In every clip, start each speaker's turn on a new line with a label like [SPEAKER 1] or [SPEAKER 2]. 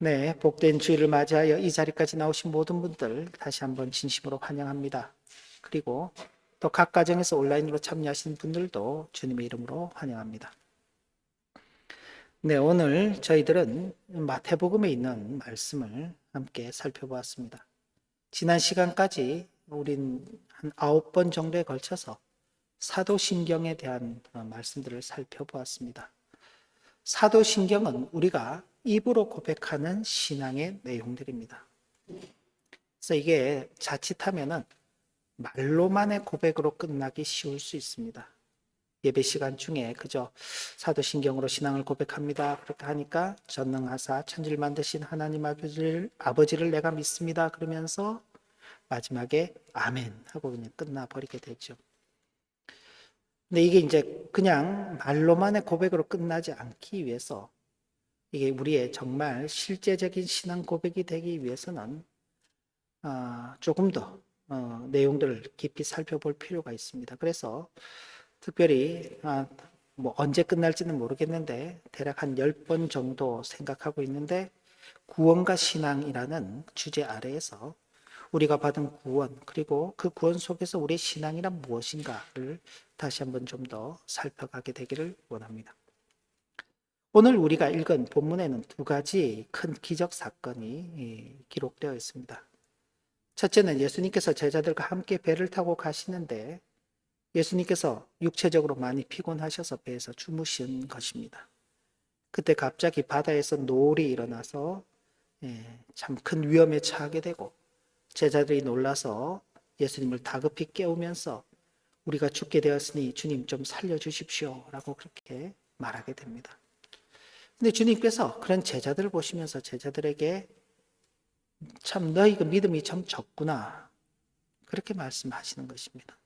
[SPEAKER 1] 네, 복된 주일을 맞이하여 이 자리까지 나오신 모든 분들 다시 한번 진심으로 환영합니다. 그리고 또 각 가정에서 온라인으로 참여하시는 분들도 주님의 이름으로 환영합니다. 네, 오늘 저희들은 마태복음에 있는 말씀을 함께 살펴보았습니다. 지난 시간까지 우린 한 9번 정도에 걸쳐서 사도신경에 대한 말씀들을 살펴보았습니다. 사도신경은 우리가 입으로 고백하는 신앙의 내용들입니다. 그래서 이게 자칫하면은 말로만의 고백으로 끝나기 쉬울 수 있습니다. 예배 시간 중에 그저 사도신경으로 신앙을 고백합니다. 그렇게 하니까 전능하사 천지를 만드신 하나님 아버지를 내가 믿습니다. 그러면서 마지막에 아멘 하고 그냥 끝나버리게 되죠. 근데 이게 이제 그냥 말로만의 고백으로 끝나지 않기 위해서 이게 우리의 정말 실제적인 신앙 고백이 되기 위해서는 조금 더 내용들을 깊이 살펴볼 필요가 있습니다. 그래서 특별히 뭐 언제 끝날지는 모르겠는데 대략 한 10번 정도 생각하고 있는데 구원과 신앙이라는 주제 아래에서 우리가 받은 구원 그리고 그 구원 속에서 우리의 신앙이란 무엇인가를 다시 한번 좀 더 살펴가게 되기를 원합니다. 오늘 우리가 읽은 본문에는 두 가지 큰 기적 사건이 기록되어 있습니다. 첫째는 예수님께서 제자들과 함께 배를 타고 가시는데 예수님께서 육체적으로 많이 피곤하셔서 배에서 주무신 것입니다. 그때 갑자기 바다에서 노을이 일어나서 참 큰 위험에 처하게 되고 제자들이 놀라서 예수님을 다급히 깨우면서 우리가 죽게 되었으니 주님 좀 살려주십시오 라고 그렇게 말하게 됩니다. 근데 주님께서 그런 제자들을 보시면서 제자들에게 참 너희 그 믿음이 참 적구나 그렇게 말씀하시는 것입니다.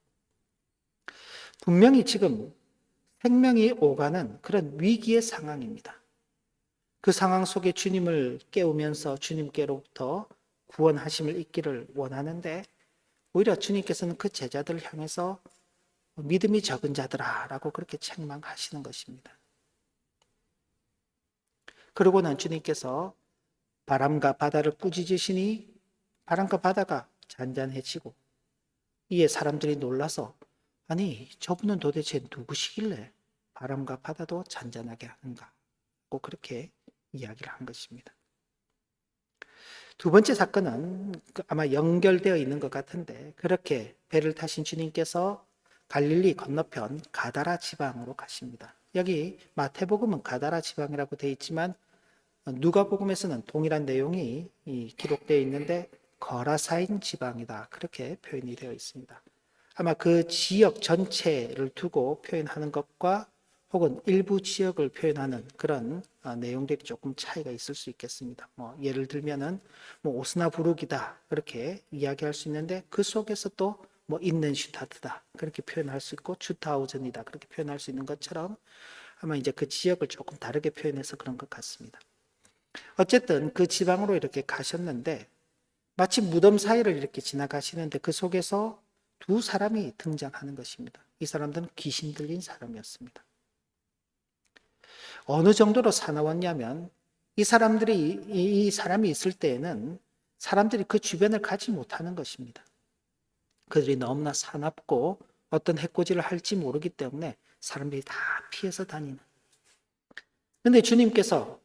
[SPEAKER 1] 분명히 지금 생명이 오가는 그런 위기의 상황입니다. 그 상황 속에 주님을 깨우면서 주님께로부터 구원하심을 잊기를 원하는데 오히려 주님께서는 그 제자들을 향해서 믿음이 적은 자들아 라고 그렇게 책망하시는 것입니다. 그러고는 주님께서 바람과 바다를 꾸짖으시니 바람과 바다가 잔잔해지고 이에 사람들이 놀라서 아니 저분은 도대체 누구시길래 바람과 바다도 잔잔하게 하는가 꼭 그렇게 이야기를 한 것입니다. 두 번째 사건은 아마 연결되어 있는 것 같은데 그렇게 배를 타신 주님께서 갈릴리 건너편 가다라 지방으로 가십니다. 여기 마태복음은 가다라 지방이라고 되어 있지만 누가복음에서는 동일한 내용이 기록되어 있는데 거라사인 지방이다 그렇게 표현이 되어 있습니다. 아마 그 지역 전체를 두고 표현하는 것과 혹은 일부 지역을 표현하는 그런 내용들이 조금 차이가 있을 수 있겠습니다. 뭐 예를 들면은 뭐 오스나부룩이다 그렇게 이야기할 수 있는데 그 속에서 또 뭐 인넨슈타트다 그렇게 표현할 수 있고 주타우전이다 그렇게 표현할 수 있는 것처럼 아마 이제 그 지역을 조금 다르게 표현해서 그런 것 같습니다. 어쨌든 그 지방으로 이렇게 가셨는데 마치 무덤 사이를 이렇게 지나가시는데 그 속에서 두 사람이 등장하는 것입니다. 이 사람들은 귀신 들린 사람이었습니다. 어느 정도로 사나웠냐면 이 사람이 있을 때에는 사람들이 그 주변을 가지 못하는 것입니다. 그들이 너무나 사납고 어떤 해코지를 할지 모르기 때문에 사람들이 다 피해서 다니는. 그런데 주님께서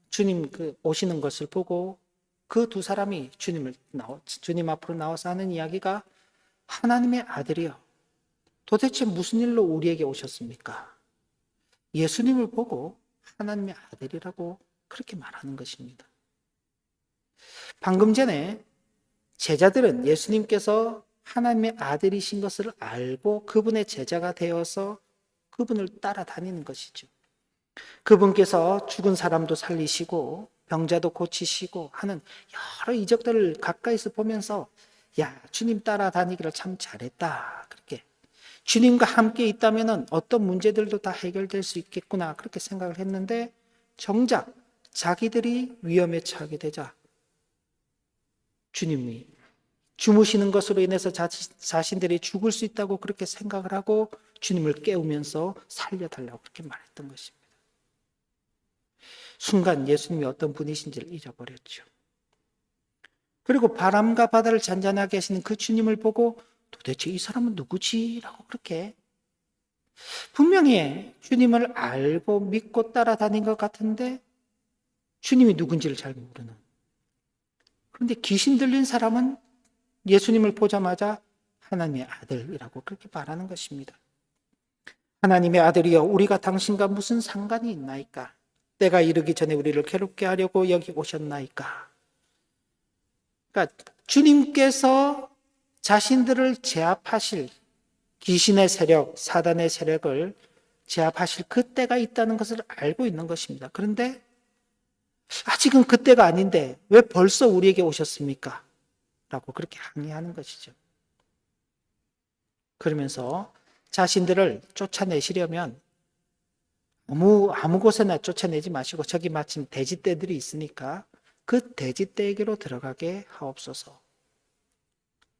[SPEAKER 1] 주님 오시는 것을 보고 그 두 사람이 주님 앞으로 나와서 하는 이야기가 하나님의 아들이여 도대체 무슨 일로 우리에게 오셨습니까? 예수님을 보고 하나님의 아들이라고 그렇게 말하는 것입니다. 방금 전에 제자들은 예수님께서 하나님의 아들이신 것을 알고 그분의 제자가 되어서 그분을 따라다니는 것이죠. 그분께서 죽은 사람도 살리시고 병자도 고치시고 하는 여러 이적들을 가까이서 보면서 야, 주님 따라다니기를 참 잘했다. 그렇게 주님과 함께 있다면 어떤 문제들도 다 해결될 수 있겠구나 그렇게 생각을 했는데 정작 자기들이 위험에 처하게 되자 주님이 주무시는 것으로 인해서 자신들이 죽을 수 있다고 그렇게 생각을 하고 주님을 깨우면서 살려달라고 그렇게 말했던 것입니다. 순간 예수님이 어떤 분이신지를 잊어버렸죠. 그리고 바람과 바다를 잔잔하게 하시는 그 주님을 보고 도대체 이 사람은 누구지? 라고 그렇게 분명히 주님을 알고 믿고 따라다닌 것 같은데 주님이 누군지를 잘 모르는. 그런데 귀신 들린 사람은 예수님을 보자마자 하나님의 아들이라고 그렇게 말하는 것입니다. 하나님의 아들이여 우리가 당신과 무슨 상관이 있나이까? 때가 이르기 전에 우리를 괴롭게 하려고 여기 오셨나이까? 그러니까 주님께서 자신들을 제압하실 귀신의 세력, 사단의 세력을 제압하실 그때가 있다는 것을 알고 있는 것입니다. 그런데 아직은 그때가 아닌데 왜 벌써 우리에게 오셨습니까? 라고 그렇게 항의하는 것이죠. 그러면서 자신들을 쫓아내시려면 아무 곳에나 쫓아내지 마시고 저기 마침 돼지떼들이 있으니까 그 돼지떼에게로 들어가게 하옵소서.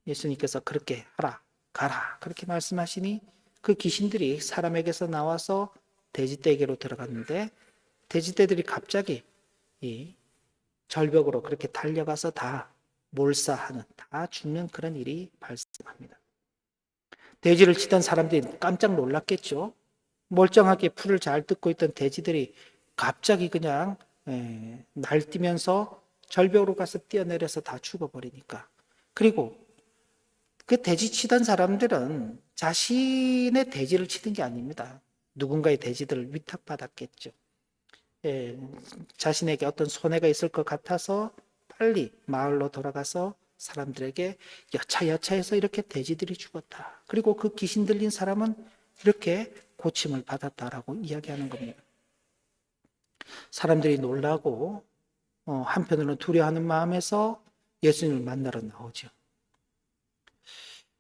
[SPEAKER 1] 예수님께서 그렇게 하라, 가라 그렇게 말씀하시니 그 귀신들이 사람에게서 나와서 돼지떼에게로 들어갔는데 돼지떼들이 갑자기 이 절벽으로 그렇게 달려가서 다 몰사하는, 다 죽는 그런 일이 발생합니다. 돼지를 치던 사람들이 깜짝 놀랐겠죠. 멀쩡하게 풀을 잘 뜯고 있던 돼지들이 갑자기 그냥 날뛰면서 절벽으로 가서 뛰어내려서 다 죽어버리니까. 그리고 그 돼지 치던 사람들은 자신의 돼지를 치는 게 아닙니다. 누군가의 돼지들을 위탁받았겠죠. 자신에게 어떤 손해가 있을 것 같아서 빨리 마을로 돌아가서 사람들에게 여차여차해서 이렇게 돼지들이 죽었다. 그리고 그 귀신 들린 사람은 이렇게 고침을 받았다라고 이야기하는 겁니다. 사람들이 놀라고 한편으로는 두려워하는 마음에서 예수님을 만나러 나오죠.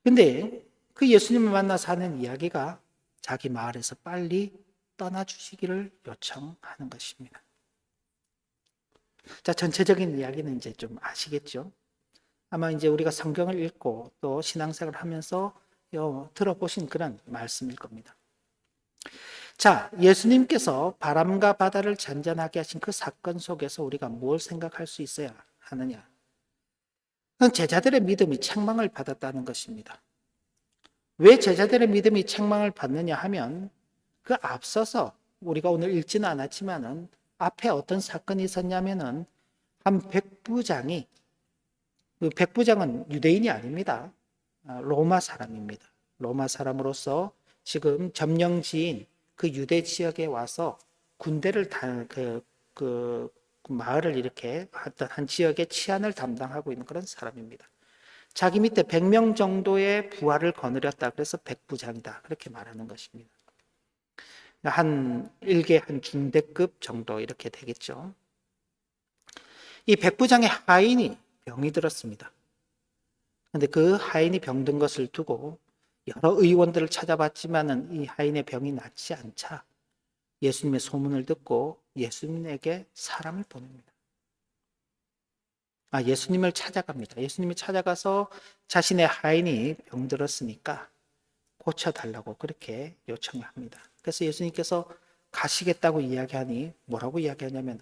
[SPEAKER 1] 근데 그 예수님을 만나서 하는 이야기가 자기 마을에서 빨리 떠나주시기를 요청하는 것입니다. 자, 전체적인 이야기는 이제 좀 아시겠죠? 아마 이제 우리가 성경을 읽고 또 신앙생활을 하면서 들어보신 그런 말씀일 겁니다. 자, 예수님께서 바람과 바다를 잔잔하게 하신 그 사건 속에서 우리가 뭘 생각할 수 있어야 하느냐? 그건 제자들의 믿음이 책망을 받았다는 것입니다. 왜 제자들의 믿음이 책망을 받느냐 하면 그 앞서서 우리가 오늘 읽지는 않았지만은 앞에 어떤 사건이 있었냐면은 한 백부장이, 그 백부장은 유대인이 아닙니다. 로마 사람입니다. 로마 사람으로서 지금 점령지인 그 유대 지역에 와서 군대를 그 마을을 이렇게 어떤 한 지역의 치안을 담당하고 있는 그런 사람입니다. 자기 밑에 100명 정도의 부하를 거느렸다. 그래서 백부장이다. 그렇게 말하는 것입니다. 한 일개 한 중대급 정도 이렇게 되겠죠. 이 백부장의 하인이 병이 들었습니다. 그런데 그 하인이 병든 것을 두고 여러 의원들을 찾아봤지만은 이 하인의 병이 낫지 않자 예수님의 소문을 듣고 예수님에게 사람을 보냅니다. 예수님을 찾아갑니다. 예수님이 찾아가서 자신의 하인이 병들었으니까 고쳐달라고 그렇게 요청을 합니다. 그래서 예수님께서 가시겠다고 이야기하니 뭐라고 이야기하냐면,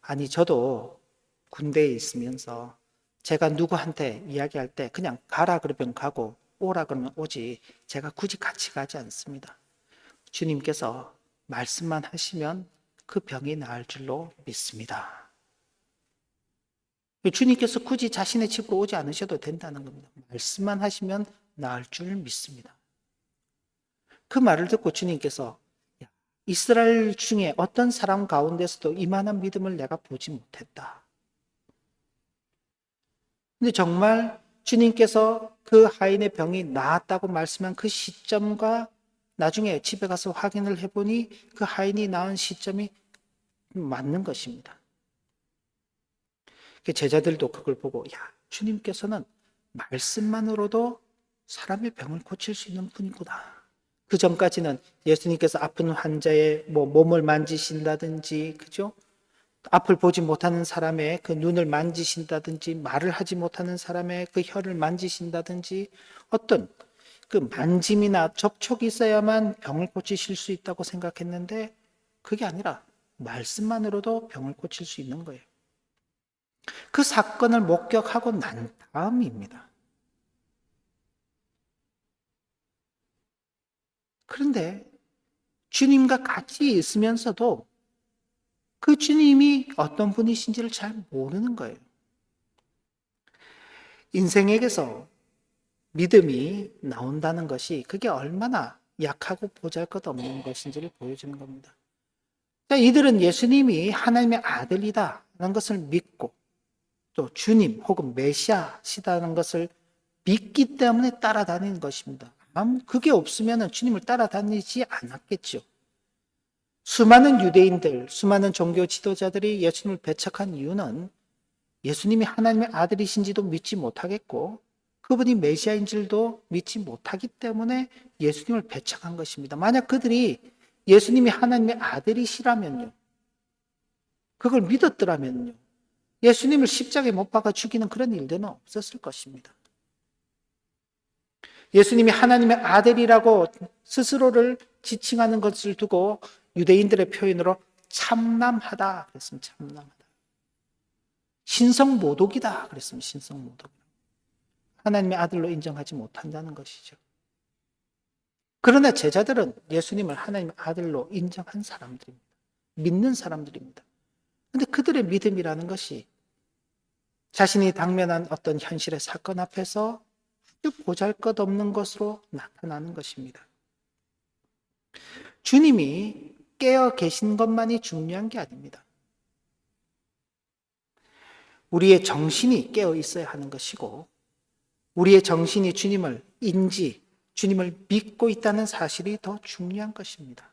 [SPEAKER 1] 아니 저도 군대에 있으면서 제가 누구한테 이야기할 때 그냥 가라 그러면 가고 오라 그러면 오지 제가 굳이 같이 가지 않습니다. 주님께서 말씀만 하시면 그 병이 나을 줄로 믿습니다. 주님께서 굳이 자신의 집으로 오지 않으셔도 된다는 겁니다. 말씀만 하시면 나을 줄 믿습니다. 그 말을 듣고 주님께서 이스라엘 중에 어떤 사람 가운데서도 이만한 믿음을 내가 보지 못했다. 근데 정말 주님께서 그 하인의 병이 나았다고 말씀한 그 시점과 나중에 집에 가서 확인을 해보니 그 하인이 나은 시점이 맞는 것입니다. 제자들도 그걸 보고 주님께서는 말씀만으로도 사람의 병을 고칠 수 있는 분이구나. 그 전까지는 예수님께서 아픈 환자의 몸을 만지신다든지, 그죠? 앞을 보지 못하는 사람의 그 눈을 만지신다든지, 말을 하지 못하는 사람의 그 혀를 만지신다든지, 어떤 그 만짐이나 접촉이 있어야만 병을 고치실 수 있다고 생각했는데 그게 아니라 말씀만으로도 병을 고칠 수 있는 거예요. 그 사건을 목격하고 난 다음입니다. 그런데 주님과 같이 있으면서도 그 주님이 어떤 분이신지를 잘 모르는 거예요. 인생에게서 믿음이 나온다는 것이 그게 얼마나 약하고 보잘것없는 것인지를 보여주는 겁니다. 이들은 예수님이 하나님의 아들이다라는 것을 믿고 또 주님 혹은 메시아시다는 것을 믿기 때문에 따라다니는 것입니다. 그게 없으면 주님을 따라다니지 않았겠죠. 수많은 유대인들, 수많은 종교 지도자들이 예수님을 배척한 이유는 예수님이 하나님의 아들이신지도 믿지 못하겠고 그분이 메시아인 줄도 믿지 못하기 때문에 예수님을 배척한 것입니다. 만약 그들이 예수님이 하나님의 아들이시라면요, 그걸 믿었더라면요, 예수님을 십자가에 못 박아 죽이는 그런 일들은 없었을 것입니다. 예수님이 하나님의 아들이라고 스스로를 지칭하는 것을 두고 유대인들의 표현으로 참남하다 그랬습니다. 참남하다. 신성모독이다 그랬습니다. 신성모독. 하나님의 아들로 인정하지 못한다는 것이죠. 그러나 제자들은 예수님을 하나님의 아들로 인정한 사람들입니다. 믿는 사람들입니다. 그런데 그들의 믿음이라는 것이 자신이 당면한 어떤 현실의 사건 앞에서 아주 보잘것없는 것으로 나타나는 것입니다. 주님이 깨어 계신 것만이 중요한 게 아닙니다. 우리의 정신이 깨어 있어야 하는 것이고 우리의 정신이 주님을 주님을 믿고 있다는 사실이 더 중요한 것입니다.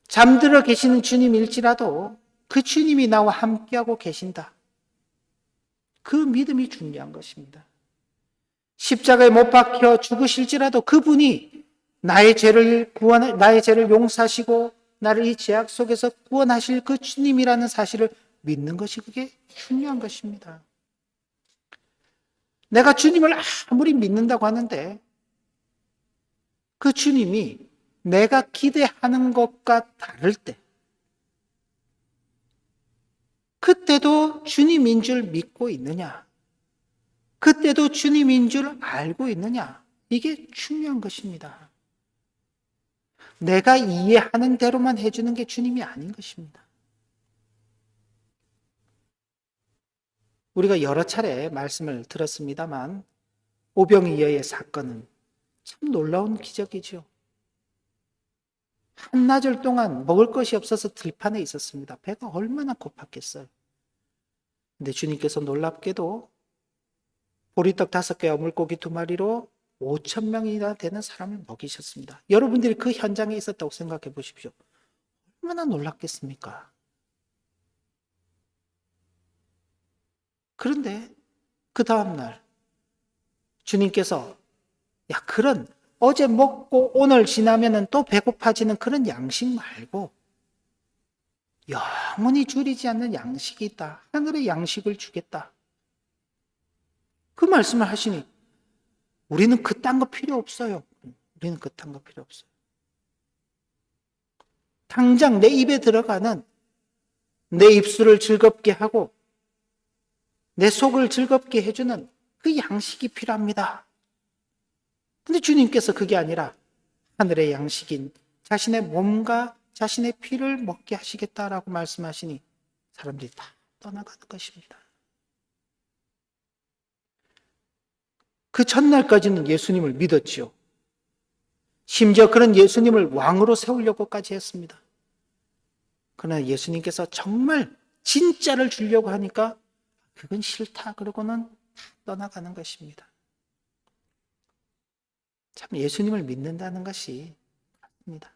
[SPEAKER 1] 잠들어 계시는 주님일지라도 그 주님이 나와 함께하고 계신다. 그 믿음이 중요한 것입니다. 십자가에 못 박혀 죽으실지라도 그분이 나의 죄를 용서하시고 나를 이 죄악 속에서 구원하실 그 주님이라는 사실을 믿는 것이 그게 중요한 것입니다. 내가 주님을 아무리 믿는다고 하는데 그 주님이 내가 기대하는 것과 다를 때 그때도 주님인 줄 믿고 있느냐? 그때도 주님인 줄 알고 있느냐? 이게 중요한 것입니다. 내가 이해하는 대로만 해주는 게 주님이 아닌 것입니다. 우리가 여러 차례 말씀을 들었습니다만 오병이어의 사건은 참 놀라운 기적이죠. 한나절 동안 먹을 것이 없어서 들판에 있었습니다. 배가 얼마나 고팠겠어요. 근데 주님께서 놀랍게도 보리떡 5개와 물고기 2마리로 5,000명이나 되는 사람을 먹이셨습니다. 여러분들이 그 현장에 있었다고 생각해 보십시오. 얼마나 놀랍겠습니까? 그런데 그 다음날 주님께서 그런 어제 먹고 오늘 지나면 또 배고파지는 그런 양식 말고 영원히 줄이지 않는 양식이 있다. 하늘의 양식을 주겠다. 그 말씀을 하시니 우리는 그딴 거 필요 없어요. 우리는 그딴 거 필요 없어요. 당장 내 입에 들어가는 내 입술을 즐겁게 하고 내 속을 즐겁게 해주는 그 양식이 필요합니다. 근데 주님께서 그게 아니라 하늘의 양식인 자신의 몸과 자신의 피를 먹게 하시겠다라고 말씀하시니 사람들이 다 떠나가는 것입니다. 그 첫날까지는 예수님을 믿었지요. 심지어 그런 예수님을 왕으로 세우려고까지 했습니다. 그러나 예수님께서 정말 진짜를 주려고 하니까 그건 싫다 그러고는 떠나가는 것입니다. 참 예수님을 믿는다는 것이 맞습니다.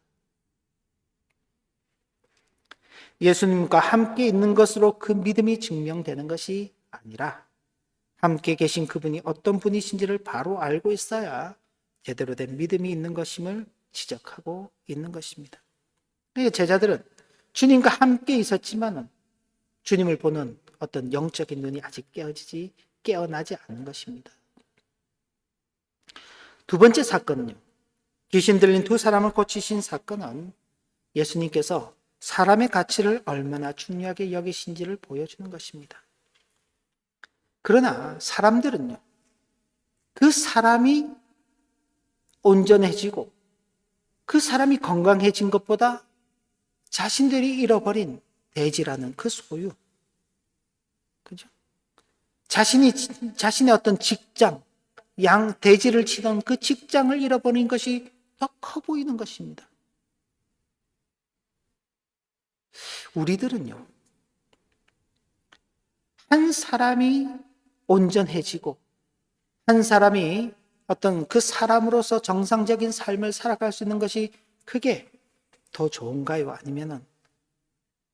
[SPEAKER 1] 예수님과 함께 있는 것으로 그 믿음이 증명되는 것이 아니라 함께 계신 그분이 어떤 분이신지를 바로 알고 있어야 제대로 된 믿음이 있는 것임을 지적하고 있는 것입니다. 제자들은 주님과 함께 있었지만은 주님을 보는 어떤 영적인 눈이 아직 깨어나지 않은 것입니다. 두 번째 사건은요. 귀신 들린 2 사람을 고치신 사건은 예수님께서 사람의 가치를 얼마나 중요하게 여기신지를 보여주는 것입니다. 그러나 사람들은요, 그 사람이 온전해지고 그 사람이 건강해진 것보다 자신들이 잃어버린 대지라는 그 소유, 그죠? 자신의 어떤 직장, 대지를 치던 그 직장을 잃어버린 것이 더 커 보이는 것입니다. 우리들은요, 한 사람이 온전해지고 한 사람이 어떤 그 사람으로서 정상적인 삶을 살아갈 수 있는 것이 그게 더 좋은가요? 아니면은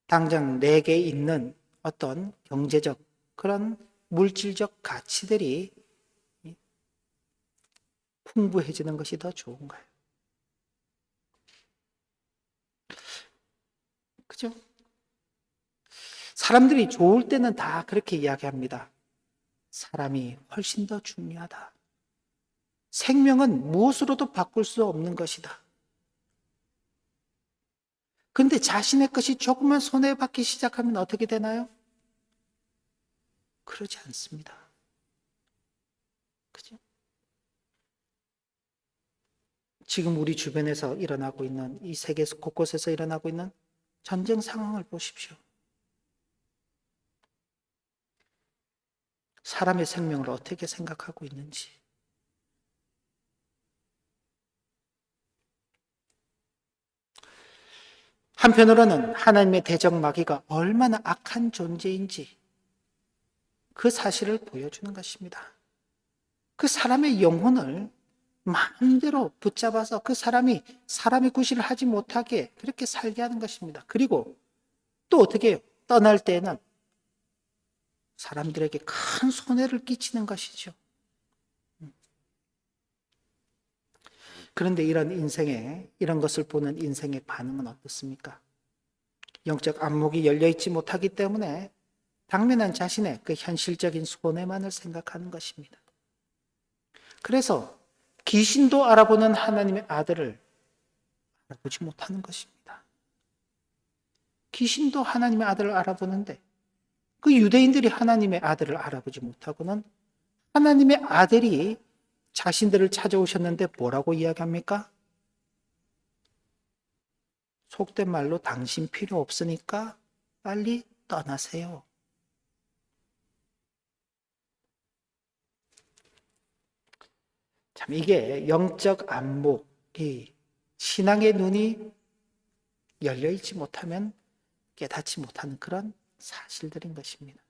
[SPEAKER 1] 당장 내게 있는 어떤 경제적 그런 물질적 가치들이 풍부해지는 것이 더 좋은가요? 그죠? 사람들이 좋을 때는 다 그렇게 이야기합니다. 사람이 훨씬 더 중요하다. 생명은 무엇으로도 바꿀 수 없는 것이다. 그런데 자신의 것이 조금만 손해받기 시작하면 어떻게 되나요? 그러지 않습니다. 그죠? 지금 우리 주변에서 일어나고 있는 이 세계 곳곳에서 일어나고 있는 전쟁 상황을 보십시오. 사람의 생명을 어떻게 생각하고 있는지. 한편으로는 하나님의 대적 마귀가 얼마나 악한 존재인지 그 사실을 보여주는 것입니다. 그 사람의 영혼을 마음대로 붙잡아서 그 사람이 사람의 구실을 하지 못하게 그렇게 살게 하는 것입니다. 그리고 또 어떻게 해요? 떠날 때는 사람들에게 큰 손해를 끼치는 것이죠. 그런데 이런 것을 보는 인생의 반응은 어떻습니까? 영적 안목이 열려있지 못하기 때문에 당면한 자신의 그 현실적인 손해만을 생각하는 것입니다. 그래서 귀신도 알아보는 하나님의 아들을 알아보지 못하는 것입니다. 귀신도 하나님의 아들을 알아보는데 그 유대인들이 하나님의 아들을 알아보지 못하고는 하나님의 아들이 자신들을 찾아오셨는데 뭐라고 이야기합니까? 속된 말로 당신 필요 없으니까 빨리 떠나세요. 참 이게 영적 안목이 신앙의 눈이 열려있지 못하면 깨닫지 못하는 그런 사실들인 것입니다.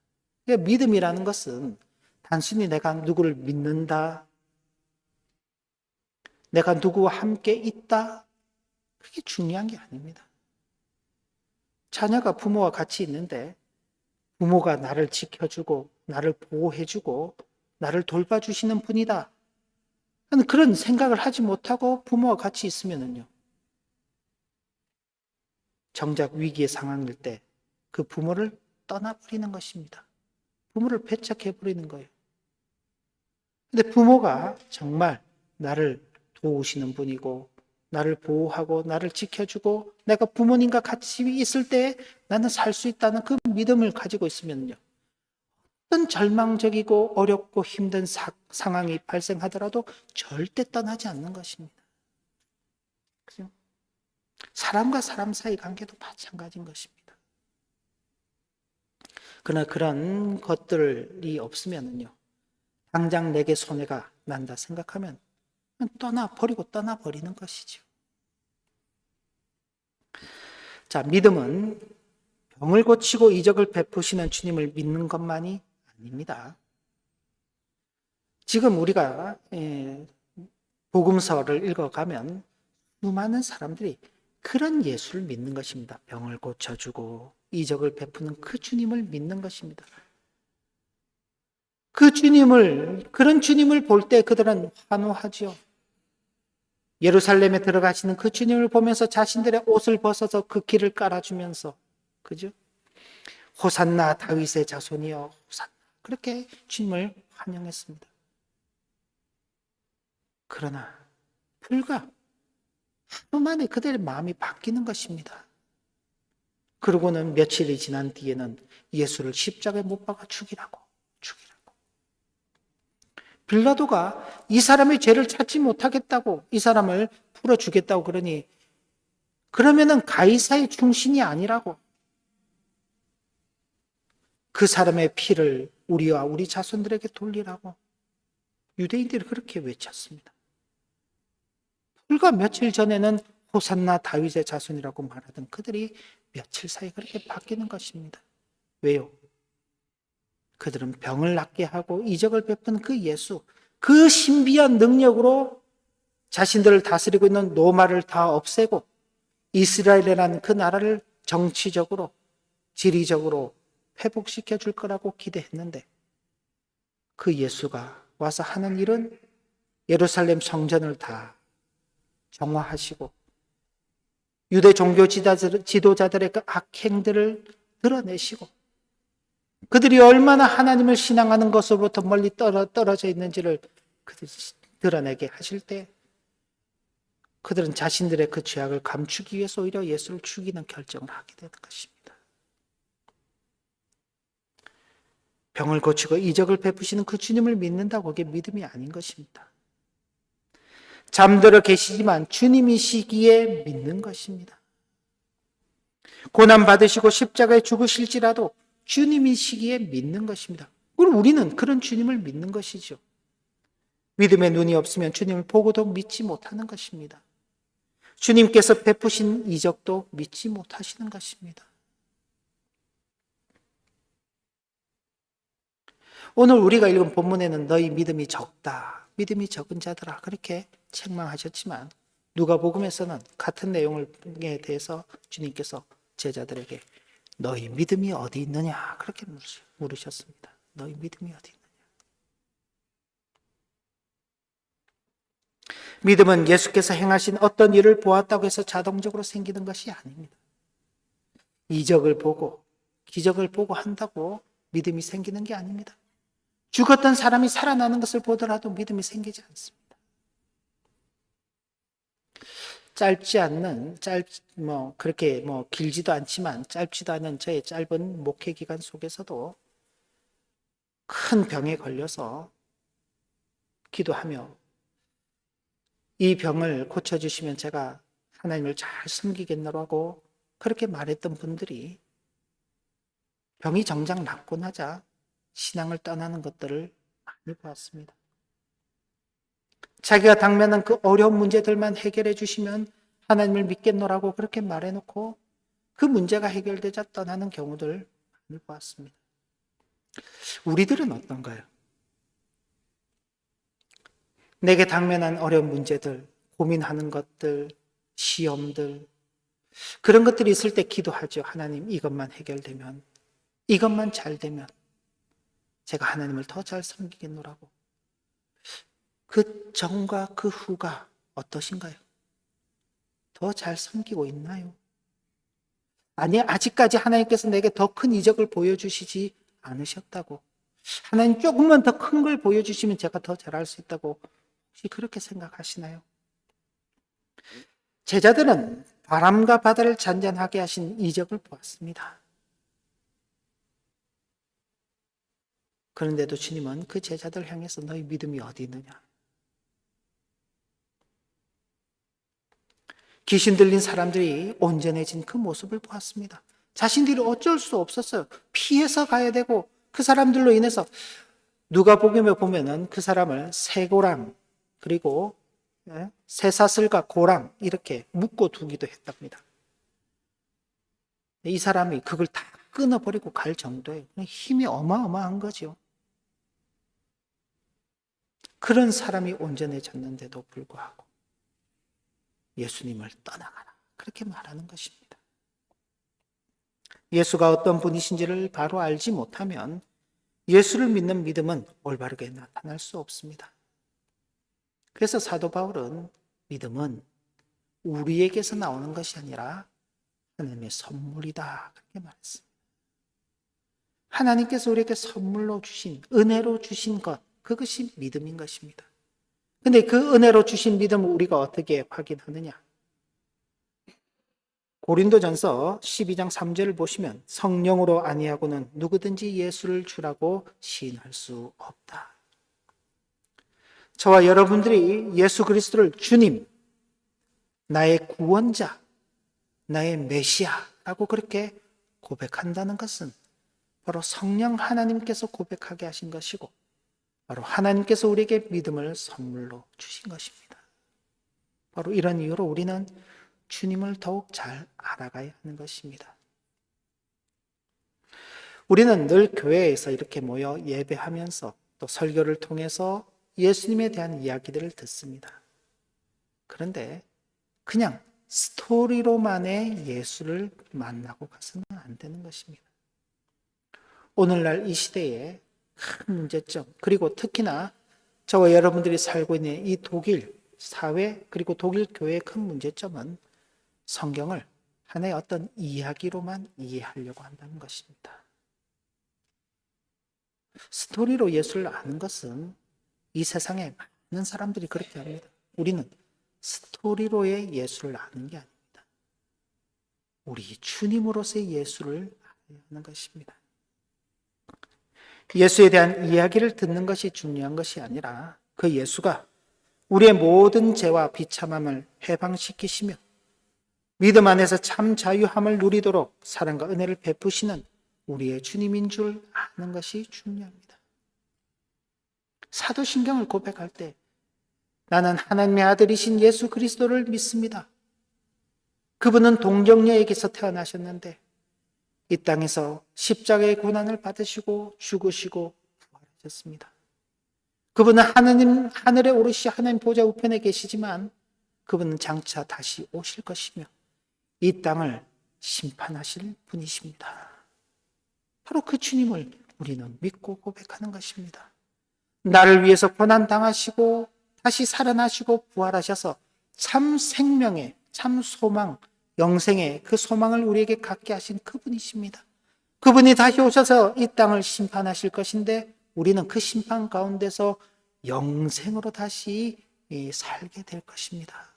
[SPEAKER 1] 그러니까 믿음이라는 것은 단순히 내가 누구를 믿는다, 내가 누구와 함께 있다, 그게 중요한 게 아닙니다. 자녀가 부모와 같이 있는데 부모가 나를 지켜주고 나를 보호해주고 나를 돌봐주시는 분이다. 그런 생각을 하지 못하고 부모와 같이 있으면요. 정작 위기의 상황일 때 그 부모를 떠나버리는 것입니다. 부모를 배척해버리는 거예요. 근데 부모가 정말 나를 도우시는 분이고 나를 보호하고 나를 지켜주고 내가 부모님과 같이 있을 때 나는 살 수 있다는 그 믿음을 가지고 있으면요. 어떤 절망적이고 어렵고 힘든 상황이 발생하더라도 절대 떠나지 않는 것입니다. 그죠? 사람과 사람 사이 관계도 마찬가지인 것입니다. 그러나 그런 것들이 없으면요. 당장 내게 손해가 난다 생각하면 떠나버리는 것이죠. 자, 믿음은 병을 고치고 이적을 베푸시는 주님을 믿는 것만이 아닙니다. 지금 우리가 복음서를 읽어가면 수많은 사람들이 그런 예수를 믿는 것입니다. 병을 고쳐주고 이적을 베푸는 그 주님을 믿는 것입니다. 그런 주님을 볼 때 그들은 환호하지요. 예루살렘에 들어가시는 그 주님을 보면서 자신들의 옷을 벗어서 그 길을 깔아주면서, 그죠? 호산나 다윗의 자손이여, 호산나. 그렇게 주님을 환영했습니다. 그러나 불과 하루 만에 그들의 마음이 바뀌는 것입니다. 그러고는 며칠이 지난 뒤에는 예수를 십자가에 못 박아 죽이라고. 빌라도가 이 사람의 죄를 찾지 못하겠다고, 이 사람을 풀어주겠다고 그러니, 그러면은 가이사의 충신이 아니라고. 그 사람의 피를 우리와 우리 자손들에게 돌리라고 유대인들이 그렇게 외쳤습니다. 불과 며칠 전에는 호산나 다윗의 자손이라고 말하던 그들이 며칠 사이 그렇게 바뀌는 것입니다. 왜요? 그들은 병을 낫게 하고 이적을 베푼 그 예수, 그 신비한 능력으로 자신들을 다스리고 있는 로마를 다 없애고 이스라엘이라는 그 나라를 정치적으로, 지리적으로 회복시켜 줄 거라고 기대했는데, 그 예수가 와서 하는 일은 예루살렘 성전을 다 정화하시고 유대 종교 지도자들의 그 악행들을 드러내시고 그들이 얼마나 하나님을 신앙하는 것으로부터 멀리 떨어져 있는지를 그들이 드러내게 하실 때, 그들은 자신들의 그 죄악을 감추기 위해서 오히려 예수를 죽이는 결정을 하게 되는 것입니다. 병을 고치고 이적을 베푸시는 그 주님을 믿는다고 그게 믿음이 아닌 것입니다. 잠들어 계시지만 주님이시기에 믿는 것입니다. 고난 받으시고 십자가에 죽으실지라도 주님이시기에 믿는 것입니다. 그럼 우리는 그런 주님을 믿는 것이죠. 믿음의 눈이 없으면 주님을 보고도 믿지 못하는 것입니다. 주님께서 베푸신 이적도 믿지 못하시는 것입니다. 오늘 우리가 읽은 본문에는 너희 믿음이 적다, 믿음이 적은 자들아 그렇게 책망하셨지만, 누가복음에서는 같은 내용에 대해서 주님께서 제자들에게 너희 믿음이 어디 있느냐 그렇게 물으셨습니다. 너희 믿음이 어디 있느냐. 믿음은 예수께서 행하신 어떤 일을 보았다고 해서 자동적으로 생기는 것이 아닙니다. 이적을 보고 기적을 보고 한다고 믿음이 생기는 게 아닙니다. 죽었던 사람이 살아나는 것을 보더라도 믿음이 생기지 않습니다. 그렇게 길지도 않지만 짧지도 않은 저의 짧은 목회 기간 속에서도 큰 병에 걸려서 기도하며 이 병을 고쳐주시면 제가 하나님을 잘 섬기겠노라고 그렇게 말했던 분들이 병이 정작 낫고 나자 신앙을 떠나는 것들을 많이 보았습니다. 자기가 당면한 그 어려운 문제들만 해결해 주시면 하나님을 믿겠노라고 그렇게 말해놓고 그 문제가 해결되자 떠나는 경우들 많이 보았습니다. 우리들은 어떤가요? 내게 당면한 어려운 문제들, 고민하는 것들, 시험들, 그런 것들이 있을 때 기도하죠. 하나님, 이것만 해결되면, 이것만 잘 되면 제가 하나님을 더 잘 섬기겠노라고. 그 전과 그 후가 어떠신가요? 더 잘 섬기고 있나요? 아니, 아직까지 하나님께서 내게 더 큰 이적을 보여주시지 않으셨다고. 하나님 조금만 더 큰 걸 보여주시면 제가 더 잘할 수 있다고 혹시 그렇게 생각하시나요? 제자들은 바람과 바다를 잔잔하게 하신 이적을 보았습니다. 그런데도 주님은 그 제자들 향해서 너희 믿음이 어디 있느냐? 귀신 들린 사람들이 온전해진 그 모습을 보았습니다. 자신들이 어쩔 수 없었어요. 피해서 가야 되고 그 사람들로 인해서 누가복음에 보면은 그 사람을 쇠고랑 그리고 쇠사슬과 고랑 이렇게 묶어 두기도 했답니다. 이 사람이 그걸 다 끊어버리고 갈 정도예요. 힘이 어마어마한 거죠. 그런 사람이 온전해졌는데도 불구하고 예수님을 떠나가라 그렇게 말하는 것입니다. 예수가 어떤 분이신지를 바로 알지 못하면 예수를 믿는 믿음은 올바르게 나타날 수 없습니다. 그래서 사도 바울은 믿음은 우리에게서 나오는 것이 아니라 하나님의 선물이다 그렇게 말했습니다. 하나님께서 우리에게 선물로 주신, 은혜로 주신 것, 그것이 믿음인 것입니다. 근데 그 은혜로 주신 믿음을 우리가 어떻게 확인하느냐? 고린도전서 12장 3절을 보시면 성령으로 아니하고는 누구든지 예수를 주라고 시인할 수 없다. 저와 여러분들이 예수 그리스도를 주님, 나의 구원자, 나의 메시아라고 그렇게 고백한다는 것은 바로 성령 하나님께서 고백하게 하신 것이고 바로 하나님께서 우리에게 믿음을 선물로 주신 것입니다. 바로 이런 이유로 우리는 주님을 더욱 잘 알아가야 하는 것입니다. 우리는 늘 교회에서 이렇게 모여 예배하면서 또 설교를 통해서 예수님에 대한 이야기들을 듣습니다. 그런데 그냥 스토리로만의 예수를 만나고 가서는 안 되는 것입니다. 오늘날 이 시대의 큰 문제점, 그리고 특히나 저와 여러분들이 살고 있는 이 독일 사회 그리고 독일 교회의 큰 문제점은 성경을 하나의 어떤 이야기로만 이해하려고 한다는 것입니다. 스토리로 예수를 아는 것은 이 세상에 많은 사람들이 그렇게 합니다. 우리는 스토리로의 예수를 아는 게 아닙니다. 우리 주님으로서의 예수를 알아야 하는 것입니다. 예수에 대한 이야기를 듣는 것이 중요한 것이 아니라 그 예수가 우리의 모든 죄와 비참함을 해방시키시며 믿음 안에서 참 자유함을 누리도록 사랑과 은혜를 베푸시는 우리의 주님인 줄 아는 것이 중요합니다. 사도신경을 고백할 때 나는 하나님의 아들이신 예수 그리스도를 믿습니다. 그분은 동정녀에게서 태어나셨는데 이 땅에서 십자가의 고난을 받으시고 죽으시고 부활하셨습니다. 그분은 하늘에 오르시 하나님 보좌 우편에 계시지만 그분은 장차 다시 오실 것이며 이 땅을 심판하실 분이십니다. 바로 그 주님을 우리는 믿고 고백하는 것입니다. 나를 위해서 고난당하시고 다시 살아나시고 부활하셔서 참 생명의 참 소망, 영생의 그 소망을 우리에게 갖게 하신 그분이십니다. 그분이 다시 오셔서 이 땅을 심판하실 것인데 우리는 그 심판 가운데서 영생으로 다시 살게 될 것입니다.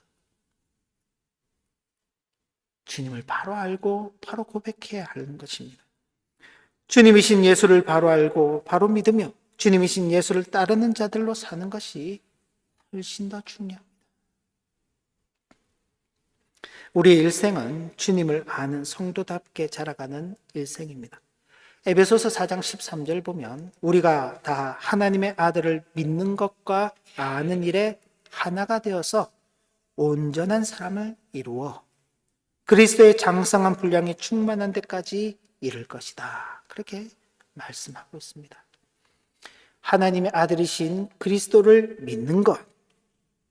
[SPEAKER 1] 주님을 바로 알고 바로 고백해야 하는 것입니다. 주님이신 예수를 바로 알고 바로 믿으며 주님이신 예수를 따르는 자들로 사는 것이 훨씬 더 중요합니다. 우리의 일생은 주님을 아는 성도답게 자라가는 일생입니다. 에베소서 4장 13절 보면 우리가 다 하나님의 아들을 믿는 것과 아는 일에 하나가 되어서 온전한 사람을 이루어 그리스도의 장성한 분량이 충만한 데까지 이를 것이다. 그렇게 말씀하고 있습니다. 하나님의 아들이신 그리스도를 믿는 것,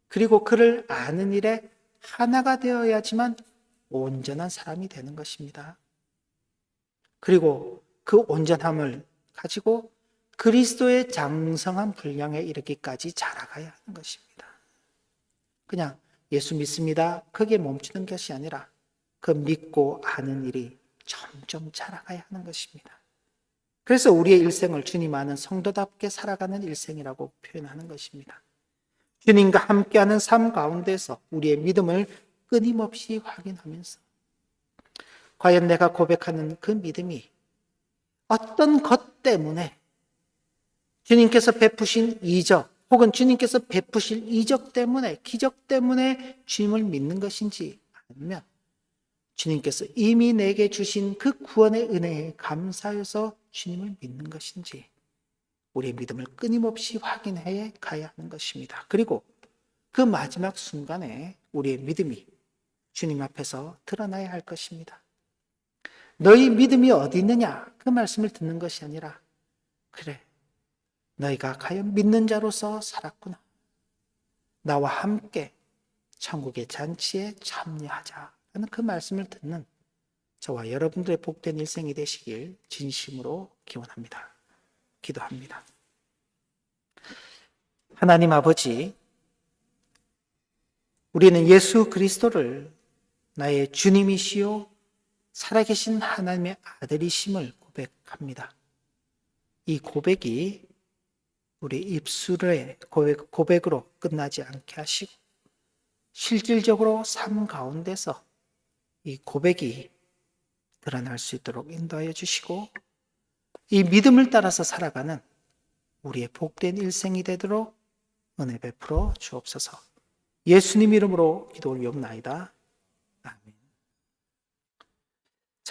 [SPEAKER 1] 그리고 그를 아는 일에 하나가 되어야지만 온전한 사람이 되는 것입니다. 그리고 그 온전함을 가지고 그리스도의 장성한 분량에 이르기까지 자라가야 하는 것입니다. 그냥 예수 믿습니다. 그게 멈추는 것이 아니라 그 믿고 아는 일이 점점 자라가야 하는 것입니다. 그래서 우리의 일생을 주님 아는 성도답게 살아가는 일생이라고 표현하는 것입니다. 주님과 함께하는 삶 가운데서 우리의 믿음을 끊임없이 확인하면서 과연 내가 고백하는 그 믿음이 어떤 것 때문에 주님께서 베푸신 이적 혹은 주님께서 베푸실 이적 때문에 기적 때문에 주님을 믿는 것인지 아니면 주님께서 이미 내게 주신 그 구원의 은혜에 감사해서 주님을 믿는 것인지 우리의 믿음을 끊임없이 확인해 가야 하는 것입니다. 그리고 그 마지막 순간에 우리의 믿음이 주님 앞에서 드러나야 할 것입니다. 너희 믿음이 어디 있느냐? 그 말씀을 듣는 것이 아니라 그래, 너희가 과연 믿는 자로서 살았구나. 나와 함께 천국의 잔치에 참여하자 하는 그 말씀을 듣는 저와 여러분들의 복된 일생이 되시길 진심으로 기원합니다. 기도합니다. 하나님 아버지, 우리는 예수 그리스도를 나의 주님이시요 살아계신 하나님의 아들이심을 고백합니다. 이 고백이 우리 입술의 고백으로 끝나지 않게 하시고 실질적으로 삶 가운데서 이 고백이 드러날 수 있도록 인도하여 주시고 이 믿음을 따라서 살아가는 우리의 복된 일생이 되도록 은혜 베풀어 주옵소서. 예수님 이름으로 기도 올리옵나이다. 아멘.